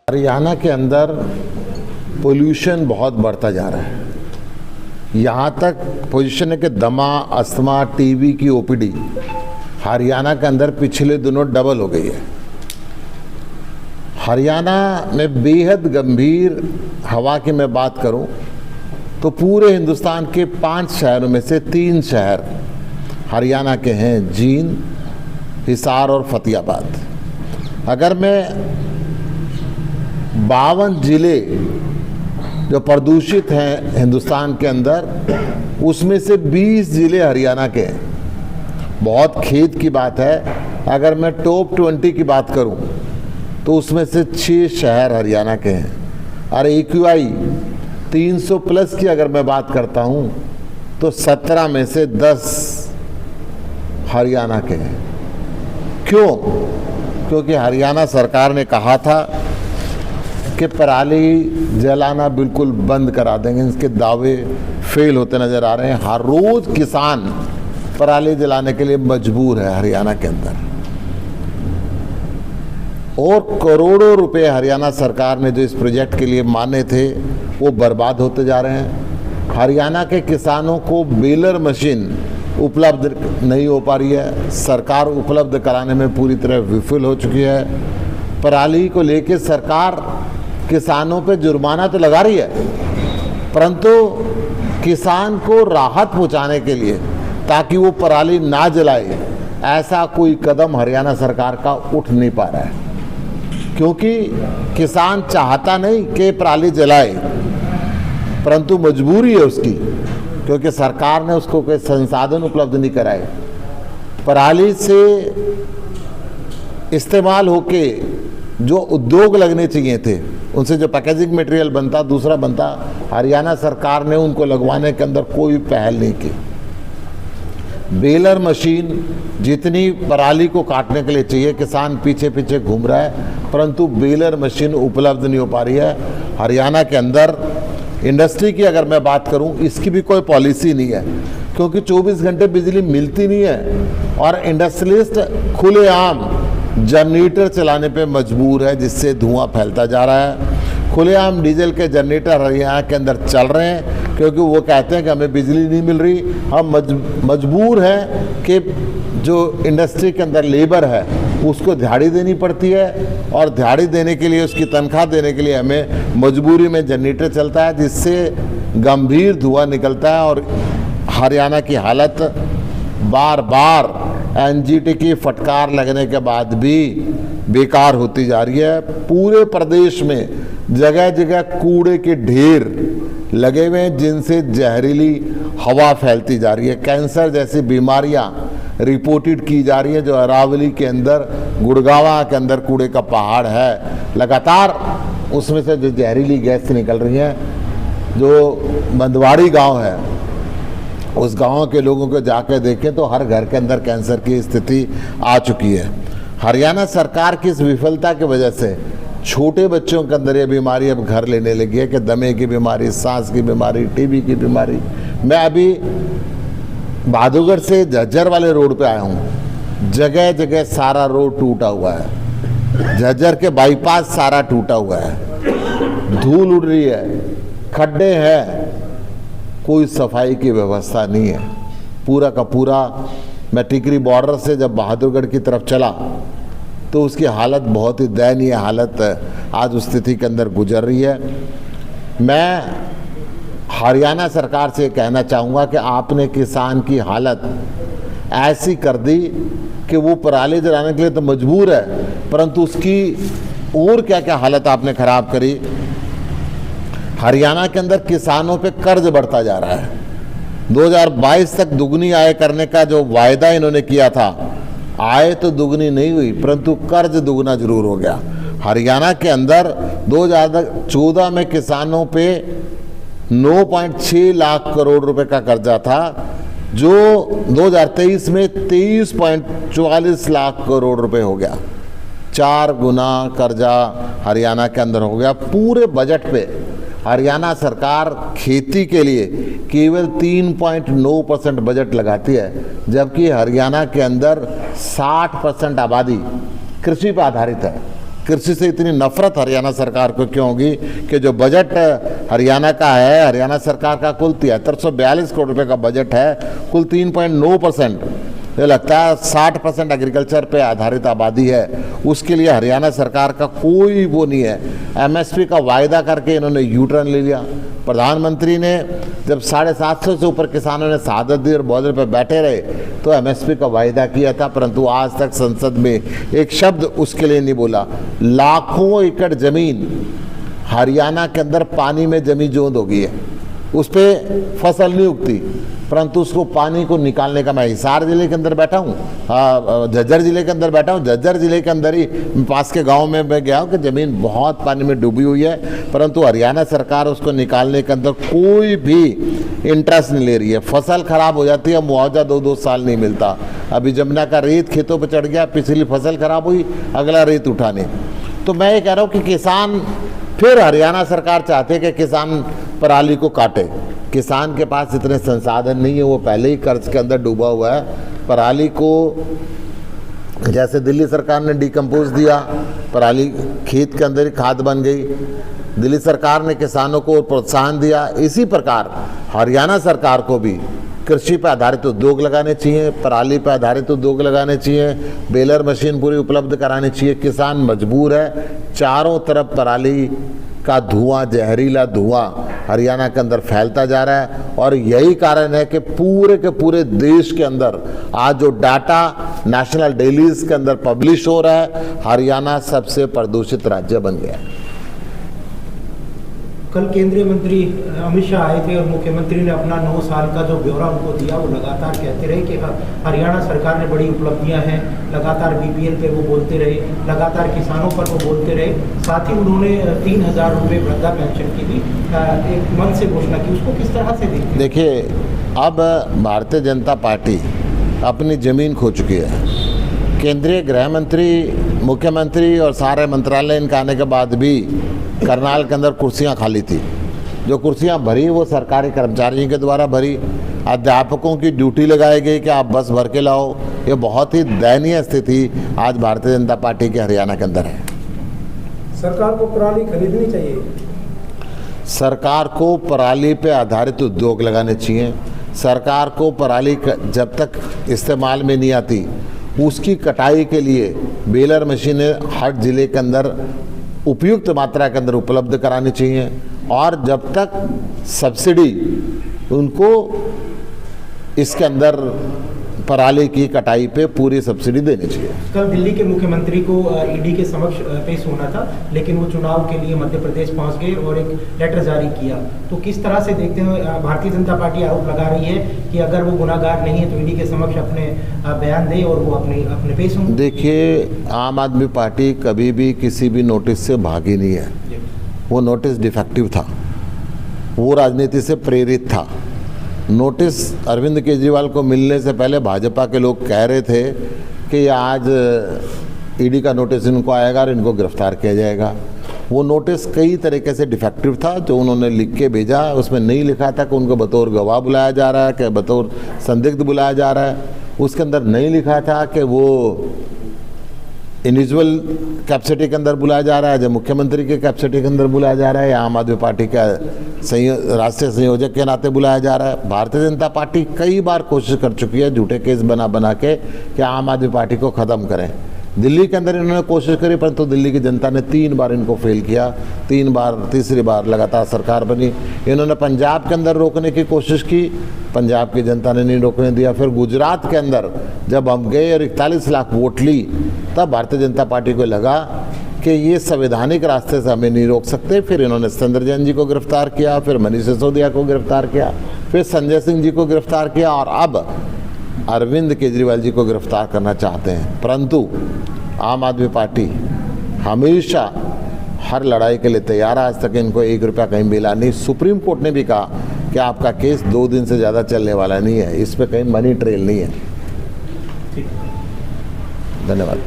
हरियाणा के अंदर पोल्यूशन बहुत बढ़ता जा रहा है। यहाँ तक पोजीशन है कि दमा, अस्थमा, टीबी की ओपीडी हरियाणा के अंदर पिछले दिनों डबल हो गई है। हरियाणा में बेहद गंभीर हवा की मैं बात करूं तो पूरे हिंदुस्तान के 5 शहरों में से 3 शहर हरियाणा के हैं, जींद, हिसार और फतेहाबाद। अगर मैं 52 जिले जो प्रदूषित हैं हिंदुस्तान के अंदर, उसमें से 20 जिले हरियाणा के हैं। बहुत खेद की बात है, अगर मैं टॉप 20 की बात करूं तो उसमें से 6 शहर हरियाणा के हैं। और AQI 300 प्लस की अगर मैं बात करता हूं तो 17 में से 10 हरियाणा के हैं। क्यों? क्योंकि हरियाणा सरकार ने कहा था कि पराली जलाना बिल्कुल बंद करा देंगे। इसके दावे फेल होते नजर आ रहे हैं। हर रोज किसान पराली जलाने के लिए मजबूर है हरियाणा के अंदर, और करोड़ों रुपए हरियाणा सरकार ने जो इस प्रोजेक्ट के लिए माने थे वो बर्बाद होते जा रहे हैं। हरियाणा के किसानों को बेलर मशीन उपलब्ध नहीं हो पा रही है। सरकार उपलब्ध कराने में पूरी तरह विफल हो चुकी है। पराली को लेकर सरकार किसानों पे जुर्माना तो लगा रही है, परंतु किसान को राहत पहुंचाने के लिए ताकि वो पराली ना जलाए, ऐसा कोई कदम हरियाणा सरकार का उठ नहीं पा रहा है। क्योंकि किसान चाहता नहीं कि पराली जलाए, परंतु मजबूरी है उसकी, क्योंकि सरकार ने उसको कोई संसाधन उपलब्ध नहीं कराए। पराली से इस्तेमाल होके जो उद्योग लगने चाहिए थे, उनसे जो पैकेजिंग मटेरियल बनता, दूसरा बनता, हरियाणा सरकार ने उनको लगवाने के अंदर कोई पहल नहीं की। बेलर मशीन जितनी पराली को काटने के लिए चाहिए, किसान पीछे पीछे घूम रहा है, परंतु बेलर मशीन उपलब्ध नहीं हो पा रही है हरियाणा के अंदर। इंडस्ट्री की अगर मैं बात करूं, इसकी भी कोई पॉलिसी नहीं है, क्योंकि 24 घंटे बिजली मिलती नहीं है और इंडस्ट्रियलिस्ट खुलेआम जनरेटर चलाने पे मजबूर है, जिससे धुआं फैलता जा रहा है। खुलेआम डीजल के जनरेटर हरियाणा के अंदर चल रहे हैं, क्योंकि वो कहते हैं कि हमें बिजली नहीं मिल रही, हम मजबूर हैं कि जो इंडस्ट्री के अंदर लेबर है उसको दिहाड़ी देनी पड़ती है, और दिहाड़ी देने के लिए, उसकी तनख्वाह देने के लिए हमें मजबूरी में जनरेटर चलता है, जिससे गंभीर धुआं निकलता है। और हरियाणा की हालत बार बार NGT की फटकार लगने के बाद भी बेकार होती जा रही है। पूरे प्रदेश में जगह जगह कूड़े के ढेर लगे हुए हैं, जिनसे जहरीली हवा फैलती जा रही है। कैंसर जैसी बीमारियां रिपोर्टेड की जा रही है। जो अरावली के अंदर, गुड़गावा के अंदर कूड़े का पहाड़ है, लगातार उसमें से जो जहरीली गैस निकल रही है। जो बंदवाड़ी गांव है, उस गांव के लोगों को जाकर देखें तो हर घर के अंदर कैंसर की स्थिति आ चुकी है। हरियाणा सरकार की इस विफलता की वजह से छोटे बच्चों के अंदर ये बीमारी अब घर लेने लगी है कि दमे की बीमारी, सांस की बीमारी, टीबी की बीमारी। मैं अभी बहादुरगढ़ से झज्जर वाले रोड पे आया हूँ। जगह जगह सारा रोड टूटा हुआ है। झज्जर के बाईपास सारा टूटा हुआ है, धूल उड़ रही है, खड्डे हैं, कोई सफाई की व्यवस्था नहीं है। पूरा का पूरा, मैं टिकरी बॉर्डर से जब बहादुरगढ़ की तरफ चला तो उसकी हालत बहुत ही दयनीय हालत आज उस स्थिति के अंदर गुजर रही है। मैं हरियाणा सरकार से कहना चाहूँगा कि आपने किसान की हालत ऐसी कर दी कि वो पराली जलाने के लिए तो मजबूर है, परंतु उसकी और क्या क्या हालत आपने खराब करी। हरियाणा के अंदर किसानों पे कर्ज बढ़ता जा रहा है। 2022 तक दुगनी आय करने का जो वायदा इन्होंने किया था, आय तो दुगनी नहीं हुई, परंतु कर्ज दुगना जरूर हो गया। हरियाणा के अंदर 2014 में किसानों पे 9.6 लाख करोड़ रुपए का कर्जा था, जो 2023 में 23.44 लाख करोड़ रुपए हो गया। 4 गुना कर्जा हरियाणा के अंदर हो गया। पूरे बजट पे हरियाणा सरकार खेती के लिए केवल 3.9% बजट लगाती है, जबकि हरियाणा के अंदर 60% आबादी कृषि पर आधारित है। कृषि से इतनी नफरत हरियाणा सरकार को क्यों होगी कि जो बजट हरियाणा का है, हरियाणा सरकार का कुल 7342 करोड़ रुपए का बजट है, कुल 3.9%, ये लगता है 60% एग्रीकल्चर पे आधारित आबादी है, उसके लिए हरियाणा सरकार का कोई वो नहीं है। एमएसपी का वायदा करके इन्होंने यू टर्न ले लिया। प्रधानमंत्री ने जब 750 से ऊपर किसानों ने शहादत दी और बॉर्डर पर बैठे रहे तो एमएसपी का वायदा किया था, परंतु आज तक संसद में एक शब्द उसके लिए नहीं बोला। लाखों एकड़ जमीन हरियाणा के अंदर पानी में जमी जोंद हो गई है, उस पर फसल नहीं उगती, परंतु उसको पानी को निकालने का, मैं हिसार जिले के अंदर बैठा हूँ, झज्जर जिले के अंदर बैठा हूँ, झज्जर जिले के अंदर ही पास के गांव में मैं गया हूँ कि ज़मीन बहुत पानी में डूबी हुई है, परंतु हरियाणा सरकार उसको निकालने के अंदर कोई भी इंटरेस्ट नहीं ले रही है। फसल खराब हो जाती है, मुआवजा 2-2 साल नहीं मिलता। अभी जमुना का रेत खेतों पर चढ़ गया, पिछली फसल खराब हुई, अगला रेत उठाने। तो मैं ये कह रहा हूँ कि किसान, फिर हरियाणा सरकार चाहते हैं कि किसान पराली को काटे। किसान के पास इतने संसाधन नहीं है, वो पहले ही कर्ज के अंदर डूबा हुआ है। पराली को जैसे दिल्ली सरकार ने डिकम्पोज दिया, पराली खेत के अंदर ही खाद बन गई, दिल्ली सरकार ने किसानों को प्रोत्साहन दिया। इसी प्रकार हरियाणा सरकार को भी कृषि पर आधारित उद्योग लगाने चाहिए, पराली पर आधारित उद्योग लगाने चाहिए, बेलर मशीन पूरी उपलब्ध करानी चाहिए। किसान मजबूर है, चारों तरफ पराली का धुआं, जहरीला धुआं हरियाणा के अंदर फैलता जा रहा है, और यही कारण है कि पूरे के पूरे देश के अंदर आज जो डाटा नेशनल डेलीज के अंदर पब्लिश हो रहा है, हरियाणा सबसे प्रदूषित राज्य बन गया है। कल केंद्रीय मंत्री अमित शाह आए थे और मुख्यमंत्री ने अपना 9 साल का जो ब्यौरा उनको दिया, वो लगातार कहते रहे कि हरियाणा सरकार ने बड़ी उपलब्धियां हैं, लगातार बीपीएल पे वो बोलते रहे, लगातार किसानों पर वो बोलते रहे। साथ ही उन्होंने 3000 रुपये वृद्धा पेंशन की भी एक मन से घोषणा की, उसको किस तरह से देखते? देखिए, अब भारतीय जनता पार्टी अपनी ज़मीन खो चुकी है। केंद्रीय गृह मंत्री, मुख्यमंत्री और सारे मंत्रालय इनके आने के बाद भी करनाल के अंदर कुर्सियां खाली थी। जो कुर्सियां भरी वो सरकारी कर्मचारियों के द्वारा भरी, अध्यापकों की ड्यूटी लगाई गई कि आप बस भर के लाओ। ये बहुत ही दयनीय स्थिति आज भारतीय जनता पार्टी के हरियाणा के अंदर है। सरकार को पराली खरीदनी चाहिए, सरकार को पराली पे आधारित उद्योग लगाने चाहिए। सरकार को पराली जब तक इस्तेमाल में नहीं आती, उसकी कटाई के लिए बेलर मशीनें हर जिले के अंदर उपयुक्त मात्रा के अंदर उपलब्ध करानी चाहिए, और जब तक सब्सिडी उनको इसके अंदर पराली की कटाई पे पूरी सब्सिडी देनी चाहिए। कल दिल्ली के मुख्यमंत्री को ईडी के समक्ष पेश होना था, लेकिन वो चुनाव के लिए मध्य प्रदेश पहुंच गए और एक लेटर जारी किया। तो किस तरह से देखते हैं, भारतीय जनता पार्टी आरोप लगा रही है कि अगर वो गुनाहगार नहीं है तो ईडी के समक्ष अपने बयान दे और वो अपने पेश हों। देखिए, आम आदमी पार्टी कभी भी किसी भी नोटिस से भागी नहीं है। वो नोटिस डिफेक्टिव था, वो राजनीति से प्रेरित था। नोटिस अरविंद केजरीवाल को मिलने से पहले भाजपा के लोग कह रहे थे कि आज ईडी का नोटिस इनको आएगा और इनको गिरफ्तार किया जाएगा। वो नोटिस कई तरीके से डिफेक्टिव था। जो उन्होंने लिख के भेजा, उसमें नहीं लिखा था कि उनको बतौर गवाह बुलाया जा रहा है, कि बतौर संदिग्ध बुलाया जा रहा है। उसके अंदर नहीं लिखा था कि वो इंडिविजुअल कैपेसिटी के अंदर बुलाया जा रहा है, जब मुख्यमंत्री के कैपेसिटी के अंदर बुलाया जा रहा है, या आम आदमी पार्टी का राष्ट्रीय संयोजक के नाते बुलाया जा रहा है। भारतीय जनता पार्टी कई बार कोशिश कर चुकी है झूठे केस बना के कि आम आदमी पार्टी को ख़त्म करें। दिल्ली के अंदर इन्होंने कोशिश करी, परंतु दिल्ली की जनता ने 3 बार इनको फेल किया। 3 बार, तीसरी बार लगातार सरकार बनी। इन्होंने पंजाब के अंदर रोकने की कोशिश की, पंजाब की जनता ने नहीं रोकने दिया। फिर गुजरात के अंदर जब हम गए और 41 लाख वोट ली, तब भारतीय जनता पार्टी को लगा कि ये संवैधानिक रास्ते से हमें नहीं रोक सकते। फिर इन्होंने सत्येंद्र जैन जी को गिरफ्तार किया, फिर मनीष सिसोदिया को गिरफ्तार किया, फिर संजय सिंह जी को गिरफ्तार किया, और अब अरविंद केजरीवाल जी को गिरफ्तार करना चाहते हैं। परंतु आम आदमी पार्टी हमेशा हर लड़ाई के लिए तैयार है। आज तक इनको 1 रुपया कहीं मिला नहीं। सुप्रीम कोर्ट ने भी कहा कि आपका केस 2 दिन से ज़्यादा चलने वाला नहीं है, इस पर कहीं मनी ट्रेल नहीं है। धन्यवाद।